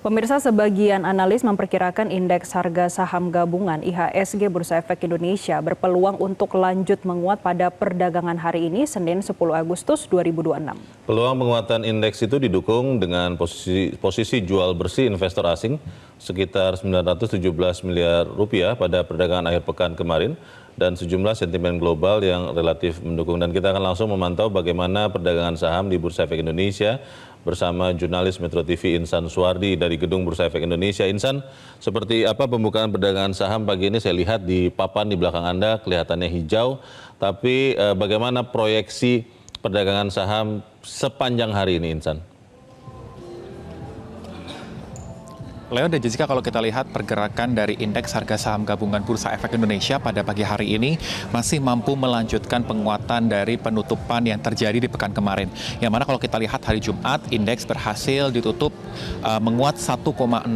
Pemirsa, sebagian analis memperkirakan indeks harga saham gabungan IHSG Bursa Efek Indonesia berpeluang untuk lanjut menguat pada perdagangan hari ini, Senin 10 Agustus 2026. Peluang penguatan indeks itu didukung dengan posisi jual bersih investor asing sekitar 917 miliar rupiah pada perdagangan akhir pekan kemarin dan sejumlah sentimen global yang relatif mendukung. Dan kita akan langsung memantau bagaimana perdagangan saham di Bursa Efek Indonesia bersama jurnalis Metro TV Insan Suwardi dari Gedung Bursa Efek Indonesia. Insan, seperti apa pembukaan perdagangan saham pagi ini? Saya lihat di papan di belakang Anda kelihatannya hijau, tapi bagaimana proyeksi perdagangan saham sepanjang hari ini, Insan? Leo dan Jessica, kalau kita lihat pergerakan dari indeks harga saham gabungan Bursa Efek Indonesia pada pagi hari ini masih mampu melanjutkan penguatan dari penutupan yang terjadi di pekan kemarin. Yang mana kalau kita lihat hari Jumat, indeks berhasil ditutup menguat 1,08%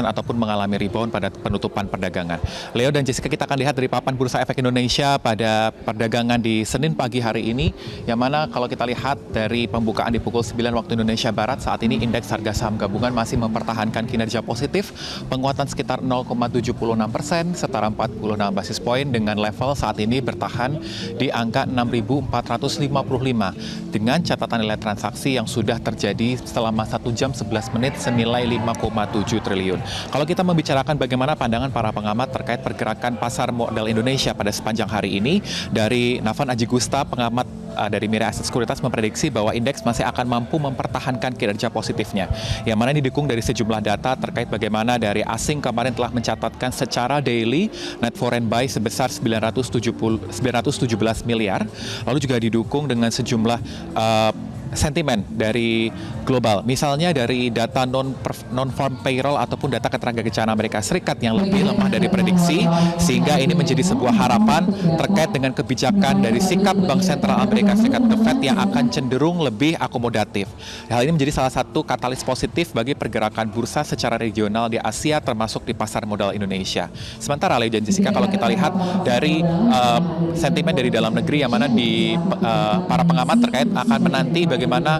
ataupun mengalami rebound pada penutupan perdagangan. Leo dan Jessica, kita akan lihat dari papan Bursa Efek Indonesia pada perdagangan di Senin pagi hari ini. Yang mana kalau kita lihat dari pembukaan di pukul 9 waktu Indonesia Barat, saat ini indeks harga saham gabungan masih mempertahankan kinerja positif, penguatan sekitar 0,76%, setara 46 basis poin dengan level saat ini bertahan di angka 6.455 dengan catatan nilai transaksi yang sudah terjadi selama 1 jam 11 menit senilai 5,7 triliun. Kalau kita membicarakan bagaimana pandangan para pengamat terkait pergerakan pasar modal Indonesia pada sepanjang hari ini, dari Navan Aji Gusta, pengamat dari Mirae Asset Sekuritas, memprediksi bahwa indeks masih akan mampu mempertahankan kinerja positifnya. Yang mana ini didukung dari sejumlah data terkait bagaimana dari asing kemarin telah mencatatkan secara daily net foreign buy sebesar 917 miliar. Lalu juga didukung dengan sejumlah sentimen dari global. Misalnya dari data non-farm payroll ataupun data ketenagakerjaan Amerika Serikat yang lebih lemah dari prediksi, sehingga ini menjadi sebuah harapan terkait dengan kebijakan dari sikap Bank Sentral Amerika Serikat, The Fed, yang akan cenderung lebih akomodatif. Hal ini menjadi salah satu katalis positif bagi pergerakan bursa secara regional di Asia, termasuk di pasar modal Indonesia. Sementara Leo dan Jessica, kalau kita lihat dari sentimen dari dalam negeri, yang mana di para pengamat terkait akan menanti bagaimana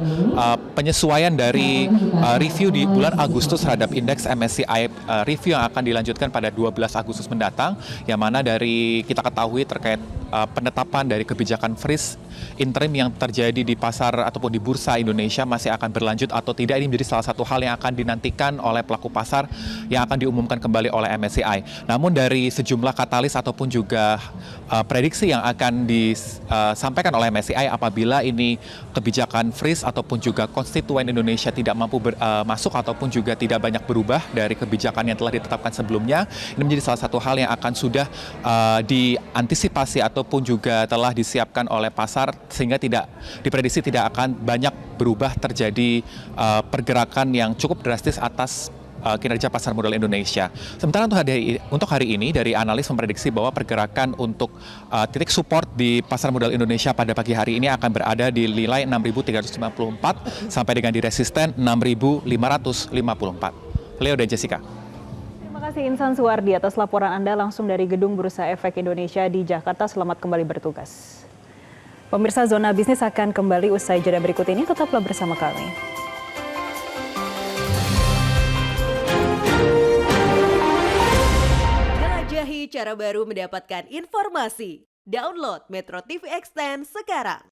penyesuaian dari review di bulan Agustus terhadap indeks MSCI review yang akan dilanjutkan pada 12 Agustus mendatang, yang mana dari kita ketahui terkait penetapan dari kebijakan freeze interim yang terjadi di pasar ataupun di bursa Indonesia masih akan berlanjut atau tidak. Ini menjadi salah satu hal yang akan dinantikan oleh pelaku pasar yang akan diumumkan kembali oleh MSCI. Namun dari sejumlah katalis ataupun juga prediksi yang akan disampaikan oleh MSCI apabila ini kebijakan freeze ataupun juga konstituen Indonesia tidak mampu masuk ataupun juga tidak banyak berubah dari kebijakan yang telah ditetapkan sebelumnya, ini menjadi salah satu hal yang akan sudah diantisipasi ataupun juga telah disiapkan oleh pasar, sehingga tidak diprediksi tidak akan banyak berubah terjadi pergerakan yang cukup drastis atas kinerja pasar modal Indonesia. Sementara untuk hari ini, dari analis memprediksi bahwa pergerakan untuk titik support di pasar modal Indonesia pada pagi hari ini akan berada di nilai 6.394 sampai dengan di resisten 6.554. Leo dan Jessica. Terima kasih Insan Suwardi atas laporan Anda langsung dari Gedung Bursa Efek Indonesia di Jakarta. Selamat kembali bertugas. Pemirsa, Zona Bisnis akan kembali usai jeda berikut ini. Tetaplah bersama kami. Jelajahi cara baru mendapatkan informasi. Download Metro TV Extend sekarang.